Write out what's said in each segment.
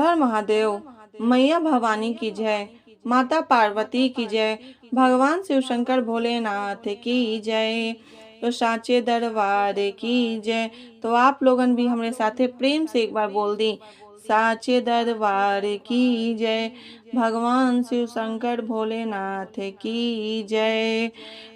हर महादेव। मैया भवानी की जय, माता पार्वती की जय, भगवान शिव शंकर भोलेनाथ की जय, तो साचे दरबार की जय। तो आप लोगन भी हमारे साथे प्रेम से एक बार बोल दी, साचे दरबार की जय, भगवान शिव शंकर भोलेनाथ की जय,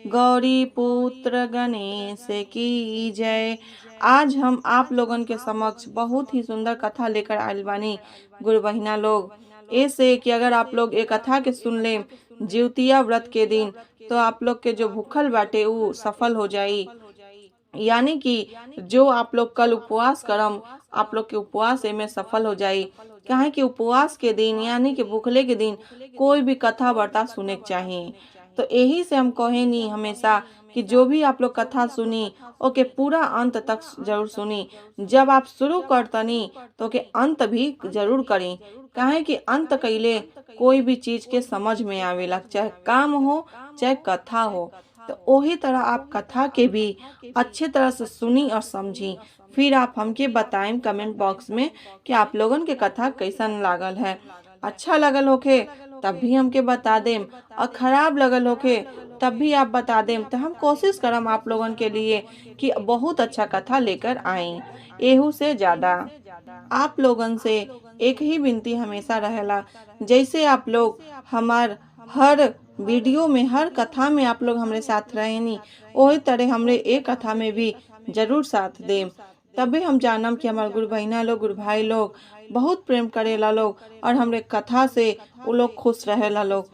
गौरी पुत्र गणेश की जय। आज हम आप लोगन के समक्ष बहुत ही सुंदर कथा लेकर आयल बानी गुरु बहिना लोग। ऐसे कि अगर आप लोग एक कथा के सुन ले जिउतिया व्रत के दिन, तो आप लोग के जो भूखल बाटे उ सफल हो जाई। यानी कि जो आप लोग कल उपवास करम, आप लोग के उपवास में सफल हो जाई। काहे कि उपवास के दिन यानी कि भूखले के दिन कोई भी कथा वार्ता सुने के चाहिए। तो यही से हम कहे नहीं हमेशा कि जो भी आप लोग कथा सुनी ओके पूरा अंत तक जरूर सुनी। जब आप शुरू करतनी तो के अंत भी जरूर करी। काहे कि अंत कैले कोई भी चीज के समझ में आवेला, चाहे काम हो चाहे कथा हो। तो वही तरह आप कथा के भी अच्छे तरह से सुनी और समझी। फिर आप हमके बताएं कमेंट बॉक्स में कि आप लोगन के कथा कैसन लागल है। अच्छा लगल होके तब भी हमके बता देम, और खराब लगल होके तब भी आप बता देम। तो हम कोशिश करम आप लोगन के लिए कि बहुत अच्छा कथा लेकर आए। एहू से ज्यादा आप लोगन से एक ही विनती हमेशा रहेला, जैसे आप लोग हमार हर वीडियो में हर कथा में आप लोग हमारे साथ रहेनी, वही तरह हमरे एक कथा में भी जरूर साथ देम। तभी हम जानम कि हमारे गुरु बहिना लोग गुरु भाई लोग बहुत प्रेम करेला लोग, और हमरे कथा से वो लोग खुश रहेला लोग।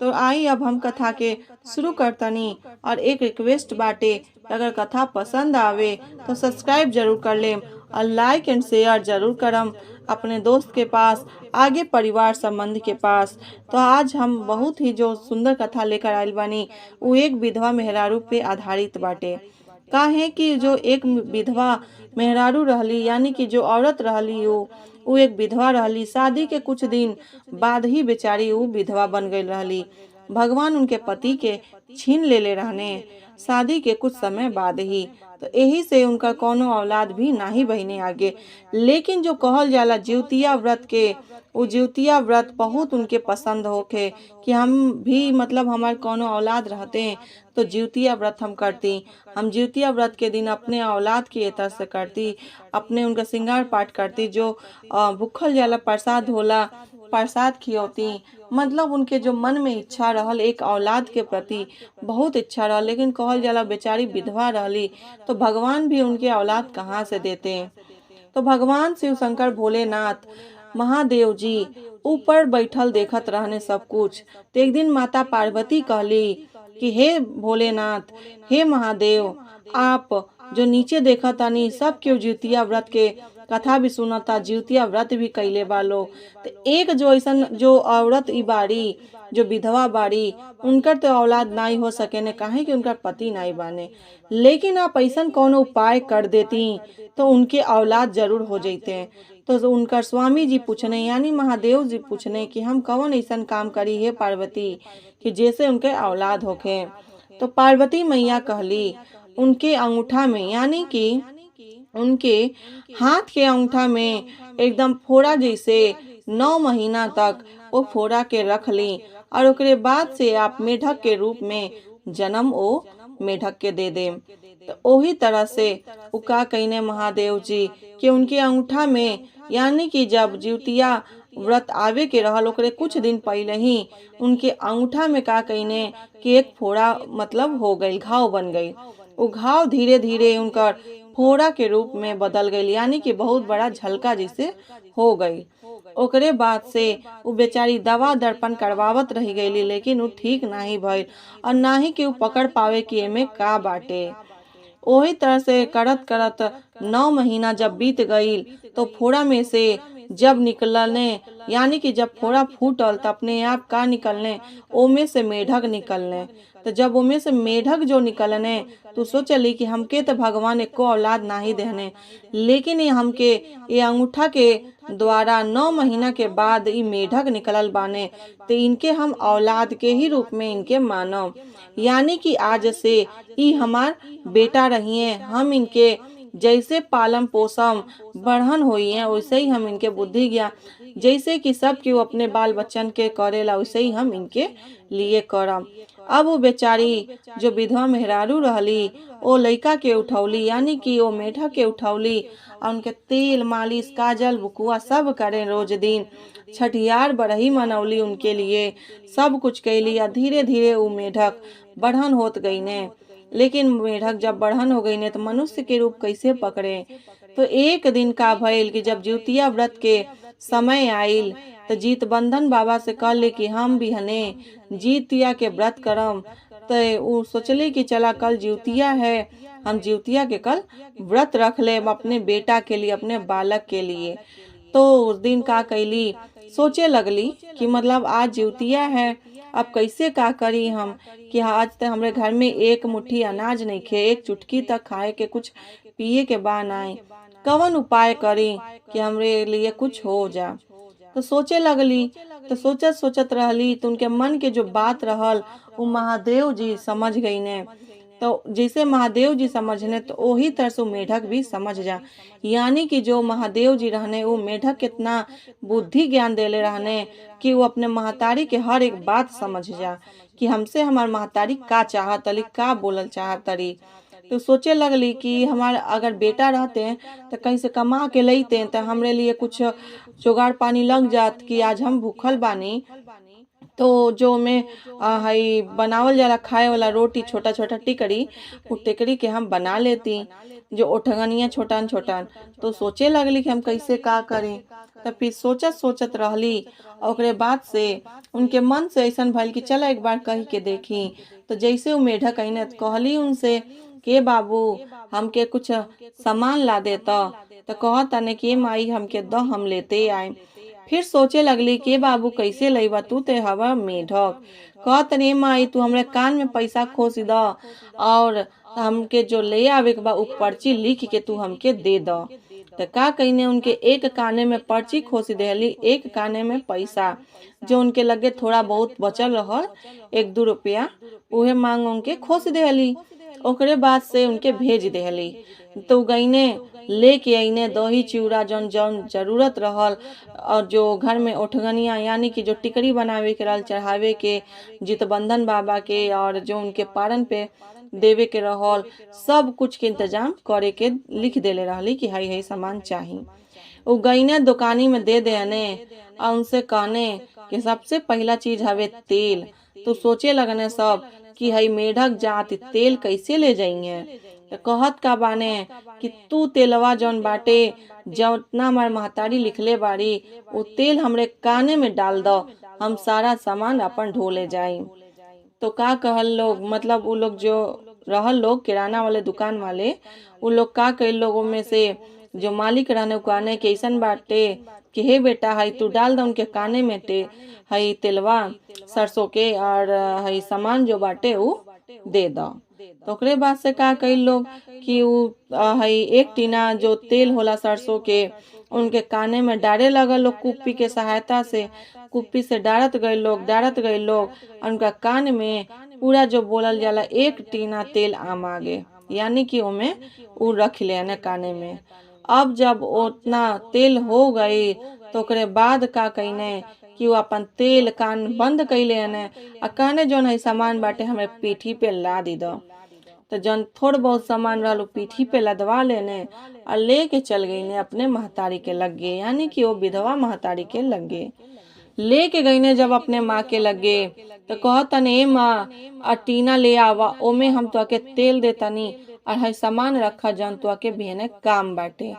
तो आई अब हम कथा के शुरू करतनी, और एक रिक्वेस्ट बाटे, अगर कथा पसंद आवे तो सब्सक्राइब जरूर कर लेम और लाइक एंड शेयर जरूर करम अपने दोस्त के पास, आगे परिवार संबंध के पास। तो आज हम बहुत ही जो सुंदर कथा लेकर आयल बानी वो एक विधवा मेहरारू पे आधारित बाटे। का है कि जो एक विधवा मेहरारू रहली, यानी कि जो औरत रहली वो एक विधवा रहली। शादी के कुछ दिन बाद ही बेचारी वो विधवा बन गई रहली। भगवान उनके पति के छीन ले रहने शादी के कुछ समय बाद ही। तो यही से उनका कोनो औलाद भी नाही बहिने आगे। लेकिन जो कहल जाला जिउतिया व्रत के, वो जिउतिया व्रत बहुत उनके पसंद होके कि हम भी मतलब हमारे कोनो औलाद रहते हैं तो जिउतिया व्रत हम करती। हम जिउतिया व्रत के दिन अपने औलाद की ये तरह से करती, अपने उनका श्रृंगार पाठ करती। जो भूखल जाला प्रसाद होला, प्रसाद खियोती। मतलब उनके जो मन में इच्छा रहल एक औलाद के प्रति बहुत इच्छा रहल, लेकिन कहल जाला बेचारी विधवा रहली तो भगवान भी उनके औलाद कहाँ से देते। तो भगवान शिव शंकर भोलेनाथ महादेव जी ऊपर बैठल देखत रहने सब कुछ। तो एक दिन माता पार्वती कहली कि हे भोलेनाथ, हे महादेव, आप जो नीचे देखा तानी सब क्यों जिउतिया व्रत के कथा भी सुनता, जिउतिया व्रत भी कैले बालो। तो एक जो ऐसन जो औरत ई बाड़ी जो विधवा बाड़ी, उनकर तो औलाद नहीं हो सके ने, काहे कि उनका पति नहीं बाने। लेकिन आप ऐसन कौन उपाय कर देती तो उनके औलाद जरूर हो जाते। तो उनकर स्वामी जी पूछने यानी महादेव जी पूछने कि हम कौन ऐसन काम करी है पार्वती कि जैसे उनके औलाद होके। तो पार्वती मैया कहली उनके अंगूठा में यानी कि उनके हाथ के अंगूठा में एकदम फोड़ा जैसे 9 महीना तक वो फोड़ा के रख ली, और ओकरे बाद से आप मेढक के रूप में जन्म ओ मेढक के दे दे। तो वही तरह से उका कहने महादेव जी कि उनके अंगूठा में यानी कि जब जिउतिया व्रत आवे के रहल ओकरे कुछ दिन पहले ही उनके अंगूठा में का कहने कि एक फोड़ा मतलब हो गई, घाव बन गई। वो घाव धीरे धीरे उनकर फोड़ा के रूप में बदल गई, यानी कि बहुत बड़ा झलका जैसे हो गई। ओकरे बाद से वो बेचारी दवा दर्पण करवावत रह गई, लेकिन वो ठीक नहीं भइल, और ना ही कि वो पकड़ पावे कि एमे का बाटे। वही तरह से करत करत 9 महीना जब बीत गई तो फोड़ा में से जब निकलने यानी कि जब फोड़ा फूटल तो अपने आप का निकलने ओमे से मेढक निकलने। तो जब ओमे से मेढक जो निकलने तो सोचली कि हमके तो भगवान एको औलाद नहीं देने, लेकिन ये हमके ये अंगूठा के द्वारा 9 महीना के बाद ये मेढक निकलल बाने, तो इनके हम औलाद के ही रूप में इनके मानव। यानी कि आज से ये हमार बेटा रहिए, हम इनके जैसे पालम पोषम बढ़न हुई है वैसे ही हम इनके बुद्धि ज्ञान जैसे कि सब केहू अपने बाल बच्चन के करेला वैसे ही हम इनके लिए करम। अब वो बेचारी जो विधवा मेहरारू रहली ओ लइका के उठौली, यानी कि वो मेढक के उठौली और उनके तेल मालिश काजल बुकुआ सब करे रोज दिन। छठियार बरही मनौली उनके लिए, सब कुछ कैली। आ धीरे धीरे वो मेढक बढ़न होत गई ने। लेकिन मेढक जब बढ़न हो गई ने तो मनुष्य के रूप कैसे पकड़े। तो एक दिन का भइल कि जब जिउतिया व्रत के समय आइल तो जीत बंधन बाबा से कहले कि हम भी हने जिउतिया के व्रत करम। तो वो सोचले कि चला कल जिउतिया है, हम जिउतिया के कल व्रत रख ले अपने बेटा के लिए, अपने बालक के लिए। तो उस दिन का कैली, सोचे लगली कि मतलब आज जिउतिया है, अब कैसे का करी हम कि आज तक हमरे घर में एक मुट्ठी अनाज नहीं खे, एक चुटकी तक खाए के कुछ पिए के बा नाई, कवन उपाय करी कि हमरे लिए कुछ हो जा। तो सोचे लगली, तो सोचत सोचत रहली तो उनके मन के जो बात रहल वो महादेव जी समझ गई ने। तो जैसे महादेव जी समझने तो वही तरह से मेढक भी समझ जा, यानी कि जो महादेव जी रहने वो मेढक कितना बुद्धि ज्ञान देले रहने कि वो अपने महतारी के हर एक बात समझ जा कि हमसे हमार महतारी का चाहत अली, का बोलल चाहत अली। तो सोचे लगली कि हमारे अगर बेटा रहते तो कहीं से कमा के लईते तो हमरे लिए कुछ जुगाड़ पानी लग जात कि आज हम भूखल बानी। तो जो में हई बनावल जाला खाए वाला रोटी छोटा छोटा टिकड़ी, उ टिकड़ी के हम बना लेती, जो ओठगनिया छोटन छोटन। तो सोचे लगली कि हम कैसे का करें। तब फिर सोचत सोचत रहली और ओकरे बाद से उनके मन से ऐसा भइल कि चला एक बार कह के देखी। तो जैसे वो मेढक अइने तो कहली उनसे के बाबू हमके कुछ सामान ला देता। तो कहत तने के माई हमके द हम लेते आए। फिर सोचे लगली के बाबू कैसे लईबा, तू ते हवा मेढक। कहत रे माई तू हमरे कान में पैसा खोस द और हमके जो ले आवे के बा उ पर्ची लिख के तू हमके दे द। तो का कहीने उनके एक काने में पर्ची खोस देहली, एक काने में पैसा। जो उनके लगे थोड़ा बहुत बचल रहल 1-2 रुपया उहे मांग उनके खोस देहली। ओकरे बाद से उनके भेज देहली। तो गईने लेके आईने दही चिवड़ा जौन जौन जरूरत रहल और जो घर में ओठगनिया यानी कि जो टिकड़ी बनावे के रहल चढ़ावे के जितबंधन बाबा के और जो उनके पारन पे देवे के रहल, सब कुछ के इंतजाम करे के लिख देले रहली कि हई हई सामान चाहिए। वो गईने दुकानी में दे देने और उनसे कहने कि सबसे पहला चीज हवे तेल। तो सोचे लगने सब कि हई मेढक जात तेल कैसे ले जाइए। तो कहत का बाने कि तू तेलवा जौन बाटे जितना हमार महतारी लिखले बाड़ी वो तेल हमरे काने में डाल दो, हम सारा सामान अपन ढो ले जाई। तो का कहल लोग, मतलब वो लोग जो रहल लोग किराना वाले दुकान वाले, वो लोग का कई लोगों में से जो मालिक रहने कहने के ऐसन बाटे कि हे बेटा हई तू डाल दो उनके काने में हई तेलवा सरसों के और हई सामान जो बाटे वो दे दो। तो ओकरे बाद से का कई लोग कि हई एक टीना जो तेल होला सरसों के उनके काने में डाले लगल लोग कुप्पी के सहायता से। कुप्पी से डालत गए लोग और उनका कान में पूरा जो बोलल जाला 1 टीना तेल आम आगे, यानी कि ओमे उ रख लेने काने में। अब जब उतना तेल हो गई तो ओकरे बाद का कहीने कि वो अपन तेल कान बंद कैले ने आ कहने जौन है सामान बाटे हमें पीठी पे ला दी दो। तो जौन थोड़ बहुत सामान रहल पीठी पे लदवा लेने और लेके चल गई ने अपने महतारी के लगे, यानी कि वो विधवा महतारी के लगे लेके गई ने। जब अपने माँ के लगे तो कहतन ए माँ टीना ले आवा, ओमे हम तो के तेल देतनी और है सामान रखा जौन तो के भेने काम बाटे।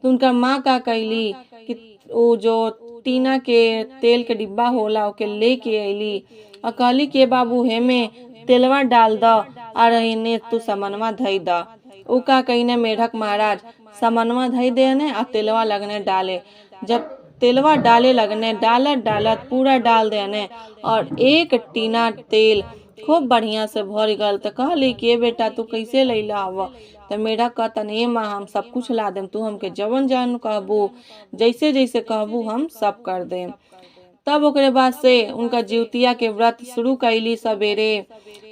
तो उनका माँ का कहली कि वो जो टीना के तेल के डिब्बा होला ओके लेके अली और कहली के बाबू हेमे तेलवा डाल द और इन्हें तू समनवा धई द। उ का कहीने मेढक महाराज समनवा धई देने और तेलवा लगने डाले। जब तेलवा डाले लगने डालत डालत पूरा डाल देने और 1 टीना तेल खूब बढ़िया से भर गल। तो कहली कि बेटा तू कैसे लैला हवा। तो मेढक कहतन ए माँ हम सब कुछ ला देम, तू हमके जवन जवन कहबू जैसे जैसे कहबू हम सब कर देम। तब ओकरे बाद से उनका जिउतिया के व्रत शुरू कैली सवेरे।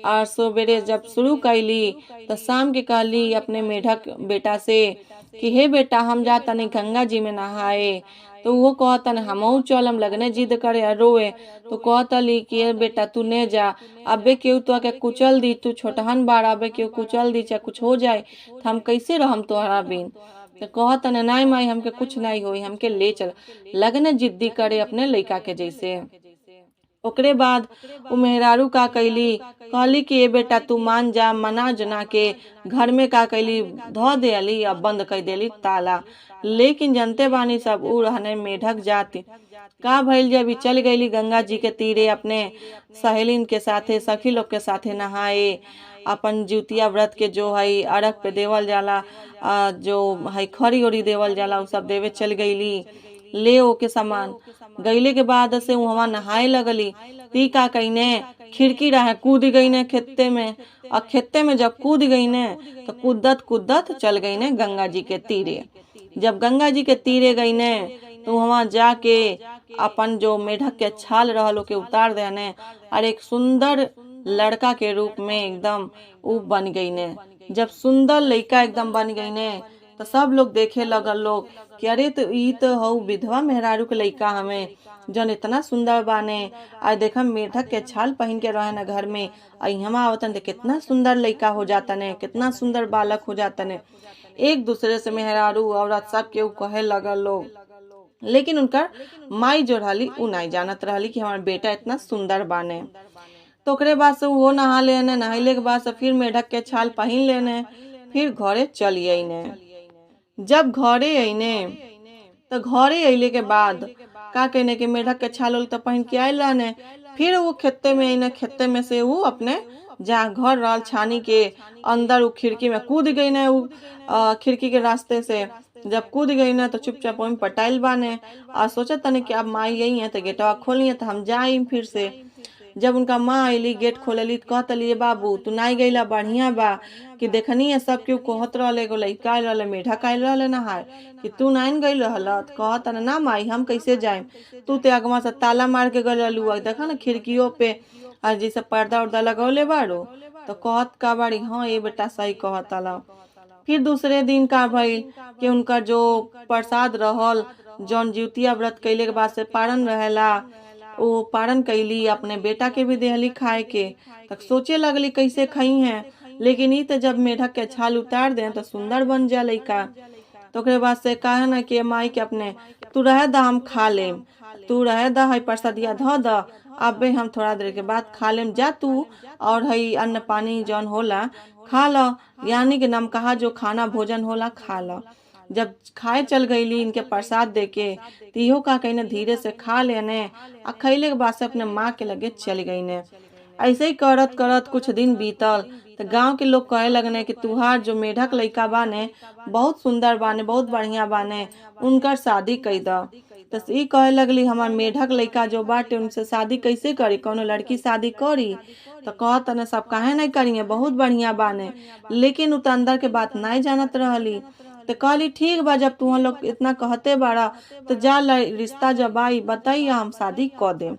और सवेरे जब शुरू कैली तो शाम के कहली अपने मेढक बेटा से कि हे बेटा हम जा तनी गंगा जी में नहाए। तो वो कहतन हमहू चलम, लगने जिद करे और रोए। तो कहतली कि ए बेटा तू ने जा, अबे केहू तो के कुचल दी, तू छोटहन बार, अबे केहू कुचल दी चाहे कुछ हो जाए तो हम कैसे रहम तोहरा बिन। तो कहतन नहीं माई हमके कुछ नहीं होई, हमके ले चल, लगने जिद्दी करे अपने लइका के जैसे। ओकरे बाद उ मेहरारू का कैली, कहली कि ए बेटा तू मान जा, मना जना के घर में का कैली धो देली अब बंद कर देली ताला। लेकिन जनते बानी सब उ रहने मेढक जाति का भइल, जब ई चल गईली गंगा जी के तीरे अपने सहेलिन के साथे सखी लोग के साथे नहाए। अपन ज्योतिया व्रत के जो है अर्घ पे देवल जाला, जो है खरी ओरी देवल जाला, उ सब देवे चल गईली ले ओके सामान। गईले के बाद से वहाँ नहाए लगली। ती का कईने खिड़की रहे कूद गई ने खेते में, और खेते में जब कूद गई ने तो कूदत कूदत चल गई ने गंगा जी के तीरे। जब गंगा जी के तीरे गई ने तो वहाँ जाके अपन जो मेढक के छाल रहल ओके उतार देने और एक सुंदर लड़का के रूप में एकदम उ बन गई ने। जब सुंदर लड़का एकदम बन गई ने तो सब लोग देखे लगल लोग कि अरे तो ई तो हऊ विधवा मेहरारू के लइका हमें जौन इतना सुंदर बाने। आज देखम मेढक के छाल पहन के रहे न घर में, हम आवतन तो कितना सुंदर लइका हो जाता ने, कितना सुंदर बालक हो जाता ने। एक दूसरे से मेहरारू औरत सब के कहे लगल लोग। लेकिन उनकर माई जो रहली उ नहीं जानत रहली कि हमार बेटा इतना सुंदर बाने। तो ओकरे बाद से वो नहा लेने, नहाइले के बाद से फिर मेढक के छाल पहन लेने, फिर घरे चली आईने। जब घरे आईने तो घरे अइले के बाद का कहने के मेढक के छाल उल तो पहन के आयल रहने। फिर वो खेते में आईने, खेते में से वो अपने जहाँ घर रहल छानी के अंदर वो खिड़की में कूद गई ने। वो खिड़की के रास्ते से जब कूद गई ना तो चुपचाप वहीं पटाइल बाने और सोचा तने कि अब माई यही है तो गेटवा खोलिए तो हम जाई फिर से। जब उनका माँ अली गेट खोलली तो कहतली बाबू तू नहीं गईला बढ़िया बा कि देखनी है सब केहू कहत रहले एगो लइका आइल रहले मेढक आइल रहले नहाए कि तू नहीं गई रहल। तो कहत ना माई हम कैसे जाए, तू ते अगवा से ताला मार के गल रहलू, देखा ना खिड़कियों पे और जैसे पर्दा उर्दा लगौले बाड़ो। तो कहत का बाड़ी हाँ ये बेटा सही कहत अला। फिर दूसरे दिन का भइल कि उनका जो प्रसाद रहल जौन ज्योतिया व्रत कैले के बाद से पारण रहेला वो पारण कैली, अपने बेटा के भी देहली खाए के। तक सोचे लगली कैसे खाई हैं, लेकिन ई तो जब मेढक के छाल उतार दे तो सुंदर बन जा लइका। तो ओकरे बाद से कहे ना कि माई के अपने तू रह दा हम खा लेम, तू रह दा है प्रसादिया धो दा, अबे हम थोड़ा देर के बाद खा लेम, जा तू और है अन्न पानी जौन होला खा लो, यानी कि नमकहा जो खाना भोजन होला खा लो। जब खाए चल गईली इनके प्रसाद देके तिहो का कहने धीरे से खा लेने आ खैले के बाद से अपने माँ के लगे चल गई ने। ऐसे ही करत करत कुछ दिन बीतल तो गांव के लोग कहे लगने कि तुहार जो मेढक लइका बाने बहुत सुंदर बाने, बहुत बढ़िया बाने, उनकर शादी कई द। तो ई कहे लगली हमार मेढक लइका जो बाटे उनसे शादी कैसे करी, कोनो लड़की शादी करी। तो कहत न सब काहे नहीं करिए, बहुत बढ़िया बाने। लेकिन उ तो अंदर के बात नहीं जानत रहली। तो कहली ठीक बा जब तुम लोग इतना कहते बाड़ा तो जा रिश्ता जब आई बताइए हम शादी कर दे।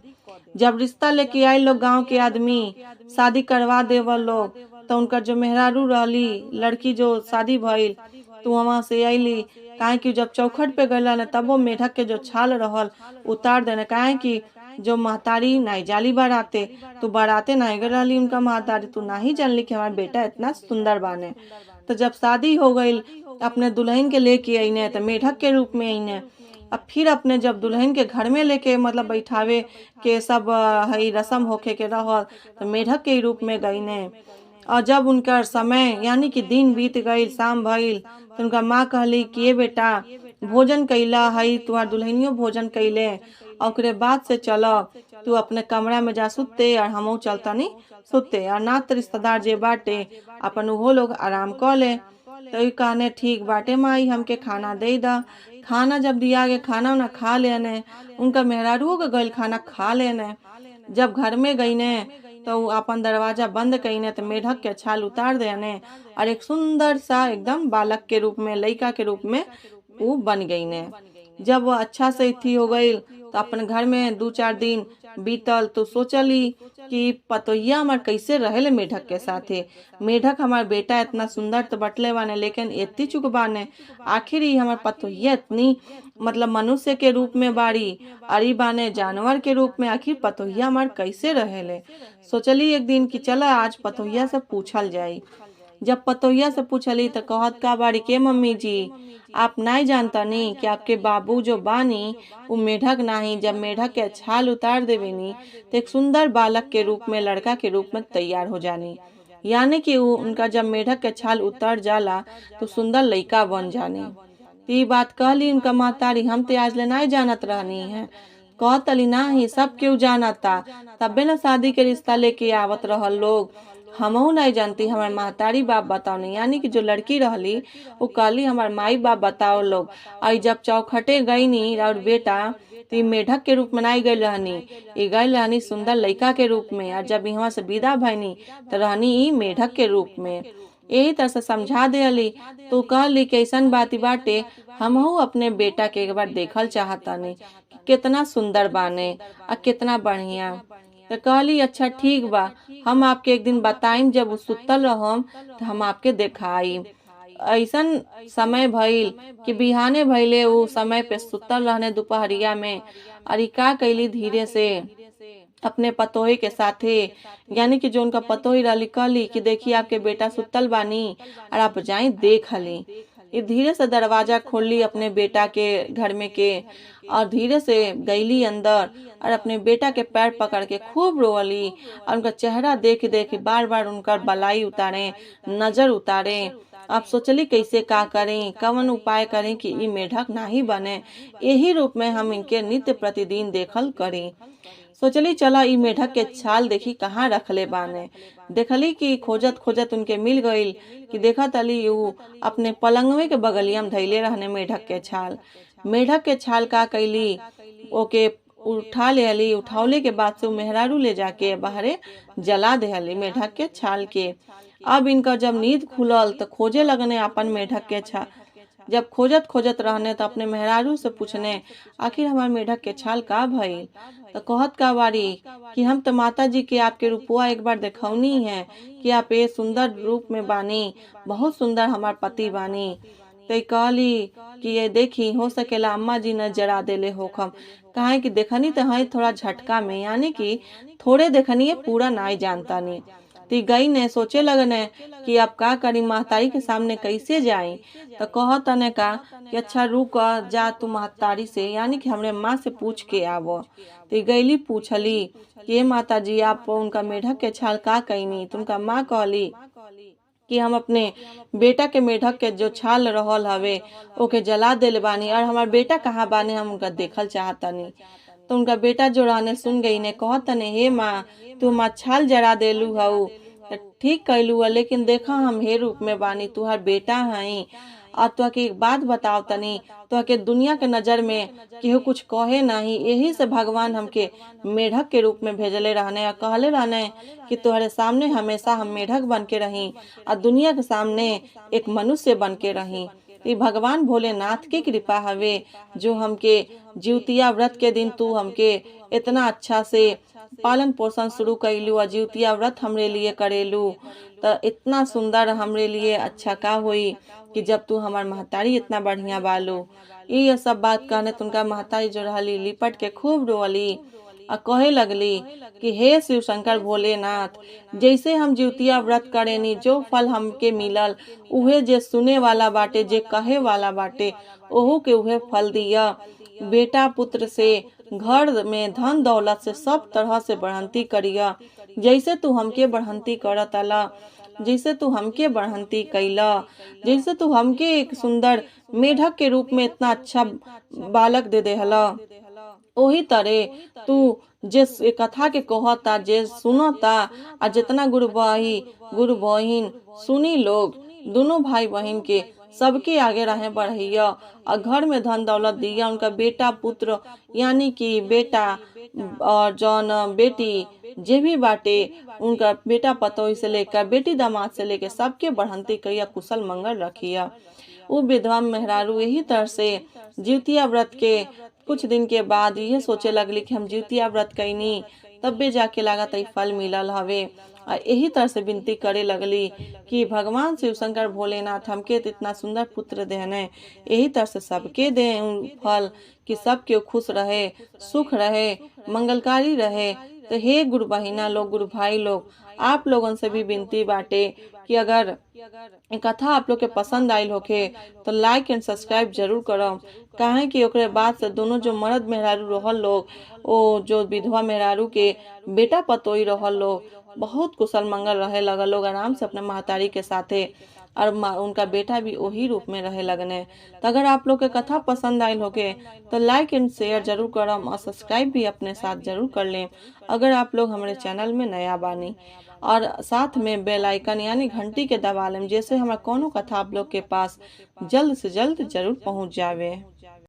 जब रिश्ता लेके आए लोग गांव के आदमी शादी करवा देवल लोग तो उनका जो मेहरारू रहली लड़की जो शादी भइल तो वहाँ से अली। काहे कि जब चौखट पे गला न तब वो मेढक के जो छाल रहल उतार देने, काहे कि जो महतारी नहीं जाली बाराते तो बाराते नहीं गए रहली उनका महतारी, तू नहीं जानली कि हमारा बेटा इतना सुंदर बाने। तो जब शादी हो गई अपने दुल्हन के लेके आईने तो मेढक के रूप में आईने। अब फिर अपने जब दुल्हन के घर में लेके मतलब बैठावे के सब हई रस्म होके के रहल तो मेढक के रूप में गई ने। और जब उनका समय यानी कि दिन बीत गई शाम भइल तो उनका माँ कहली कि ये बेटा भोजन कैला हई तुम्हार दुल्हनियों भोजन कैले और ओकरे बाद से चलो तू अपने कमरा में जा सुते और हमहू चलता नहीं सुते और नात रिश्तेदार जे बाटे अपन वो लोग आराम कर ले। तो कहने ठीक बाटे माई हमके खाना दे दा। खाना जब दिया गया खाना ना खा लेने, उनका मेहरारू का गल खाना खा लेने। जब घर में गई ने तो अपन दरवाजा बंद कईने तो मेढक के छाल उतार देने और एक सुंदर सा एकदम बालक के रूप में लड़का के रूप में वो बन गई ने। जब वो अच्छा से थी हो गई तो अपन घर में 2-4 दिन बीतल तो सोचली कि पतोहिया हमार कैसे रहेले मेढक के साथे। मेढक हमार बेटा इतना सुंदर तो बटले बाने, लेकिन एत्ती चुक बाने। आखिर ही हमार पतोहिया इतनी मतलब मनुष्य के रूप में बाड़ी, अरी बाने जानवर के रूप में, आखिर पतोहिया हमार कैसे रहेले। सोचली एक दिन कि चला आज पतोहिया से पूछल जाई। जब पतोहिया से पूछली तो कहत का बाड़ी के मम्मी जी, आप नहीं जानतनी कि आपके बाबू जो बानी वो मेढक नाही, जब मेढक के छाल उतार देवेनी तो एक सुंदर बालक के रूप में, लड़का के रूप में तैयार हो जानी। यानी कि उनका जब मेढक के छाल उतर जाला तो सुंदर लड़का बन जानी। तो ये बात कहली उनका महतारी, हम तो आज ले नहीं जानत रहनी है। कहतली नाही सब क्यों जानता, तबे न शादी के रिश्ता लेके आवत रहल लोग। हमहू नहीं जानती, हमार महतारी बाप बताओ नहीं। यानी कि जो लड़की रहली वो कहली हमार माई बाप बताओ लोग। आई जब चौखटे गई नी और बेटा तो मेढक के रूप में नहीं गई रहनी, ये गई रहनी सुंदर लड़का के रूप में। और जब यहाँ से विदा भईनी तो रहनी ई मेढक के रूप में। यही तरह से समझा देली। तो कहली कि ऐसन बाती बाटे, हमहू अपने बेटा के एक बार देखल चाहतानी कि कितना सुंदर बाने और कितना बढ़िया। तो कहली अच्छा ठीक बा, हम आपके एक दिन बताइम, जब वो सुतल रहम तो हम आपके देखाई। ऐसन समय भइल कि बिहाने भइले वो समय पे सुतल रहने दोपहरिया में। और का कैली धीरे से अपने पतोही के साथे, यानी कि जो उनका पतोही रहली, कहली कि देखिए आपके बेटा सुतल बानी और आप जाई देख ली। ये धीरे से दरवाजा खोली अपने बेटा के घर में के, और धीरे से गईली अंदर और अपने बेटा के पैर पकड़ के खूब रोवली। और उनका चेहरा देख देख बार बार उनका बलाई उतारे, नजर उतारे। आप सोचली कैसे का करें, कवन उपाय करें कि ये मेढक नहीं बने, यही रूप में हम इनके नित्य प्रतिदिन देखल करें। सोचली चला ई मेढक के छाल देखी कहाँ रखले बाने। देखली कि खोजत खोजत उनके मिल गईल कि देखा तली ऊ अपने पलंगवे के बगलिया में धैले रहने मेढक के छाल। मेढक के छाल का कैली ओके उठा लेली। उठौले के बाद से मेहरारू ले जाके बाहरे जला देहली मेढक के छाल के। अब इनका जब नींद खुलल तो खोजे लगने अपन मेढक के छाल। जब खोजत खोजत रहने तो अपने मेहरारू से पूछने आखिर हमार मेढक के छाल का भइल। तो कहत का बारी कि हम तो माता जी के आपके रूपवा एक बार देखौनी है कि आप ये सुंदर रूप में बानी, बहुत सुंदर हमार पति बानी। तो कहली कि ये देखी हो सकेला अम्मा जी न जरा देले होखम, काहे कि देखनी तो है थोड़ा झटका में, यानी कि थोड़े देखनी है पूरा नहीं जानता नहीं। ती गई ने सोचे लगने कि अब का करी, महतारी के सामने कैसे जाई। तो कहतने का कि अच्छा रुक जा तू महतारी से, यानी कि हमरे माँ से पूछ के आवो। ती गईली पूछली कि माता जी आप उनका मेढक के छाल का कईनी। तुमका माँ कहली कि हम अपने बेटा के मेढक के जो छाल रहल हवे ओके जला देले बानी, और हमार बेटा कहाँ बाने हम उनका देखल चाहतनी। तो उनका बेटा जो रहने सुन गई ने कहतने हे माँ तू हमार छाल जरा देलू हऊ, ठीक कैलू, लेकिन देखा हम हे रूप में बानी, तुहार बेटा हई। और तो के एक बात बताओ तनी, तो के दुनिया के नजर में केहू कुछ कहे नहीं, यही से भगवान हमके मेढक के रूप में भेजले रहने और कहले रहने कि तुम्हारे सामने हमेशा हम मेढक बन के रही और दुनिया के सामने एक मनुष्य बन के रही। ये भगवान भोलेनाथ की कृपा हवे जो हमके जीवतिया व्रत के दिन तू हमके इतना अच्छा से पालन पोषण शुरू कैलू और जीवतिया व्रत हमरे लिए करेलू। तो इतना सुंदर हमरे लिए अच्छा का हुई कि जब तू हमार महतारी इतना बढ़िया बालू। ये सब बात कहने तुमका महतारी जो रहली लिपट के खूब रोली और कहे लगली कि हे शिव शंकर भोलेनाथ, जैसे हम जीवतिया व्रत करेनी जो फल हमके मिलल उहे जे सुने वाला बाटे, जे कहे वाला बाटे ओहू के उहे फल दिया। बेटा पुत्र से घर में धन दौलत से सब तरह से बढ़ंती करिया, जैसे तू हमके बढ़ंती करत आला, जैसे तू हमके बढ़ंती कैला, जैसे तू हमके एक सुंदर मेढक के रूप में इतना अच्छा बालक दे देहला, ओही तरह तू जिस कथा के कहता जे सुनता और जितना गुरु बहिन सुनी लोग दोनों भाई बहन के सबके आगे रहे बढ़िया और घर में धन दौलत दिया। उनका बेटा पुत्र यानी कि बेटा और जौन बेटी जे भी बाटे उनका बेटा पतोही से लेकर बेटी दामाद से लेकर सबके बढ़ंती कहिया, कुशल मंगल रखिया। वो विधवा मेहरारू यही तरह से जीवतिया व्रत के कुछ दिन के बाद ये सोचे लगली कि हम जितिया व्रत कैनी, तब्बे जाके लागत ई फल मिलल हवे। और यही तरह से विनती करे लगली कि भगवान शिव शंकर भोलेनाथ हमके तो इतना सुंदर पुत्र देने, यही तरह से सबके दे फल, कि सब केहू खुश रहे, सुख रहे, मंगलकारी रहे। तो हे गुरु बहिना लोग, गुरु भाई लोग, आप लोगन से भी विनती बाटे कि अगर ये कथा आप लोग के पसंद आयल होखे तो लाइक एंड सब्सक्राइब जरूर करम। काहे कि ओकरे बाद से दोनों जो मर्द मेहरारू रहल लोग, ओ जो विधवा मेहरारू के बेटा पतोई रहल लोग, बहुत कुशल मंगल रहे लगल लोग आराम से अपने महतारी के साथे, और उनका बेटा भी वही रूप में रहे लगने। तो अगर आप लोग के कथा पसंद आयल होगे तो लाइक एंड शेयर जरूर करम और सब्सक्राइब भी अपने साथ जरूर कर लें अगर आप लोग हमारे चैनल में नया बानी। और साथ में बेल आइकन यानी घंटी के दबा लें, जैसे हमारा कोनो कथा आप लोग के पास जल्द से जल्द जरूर पहुंच जावे।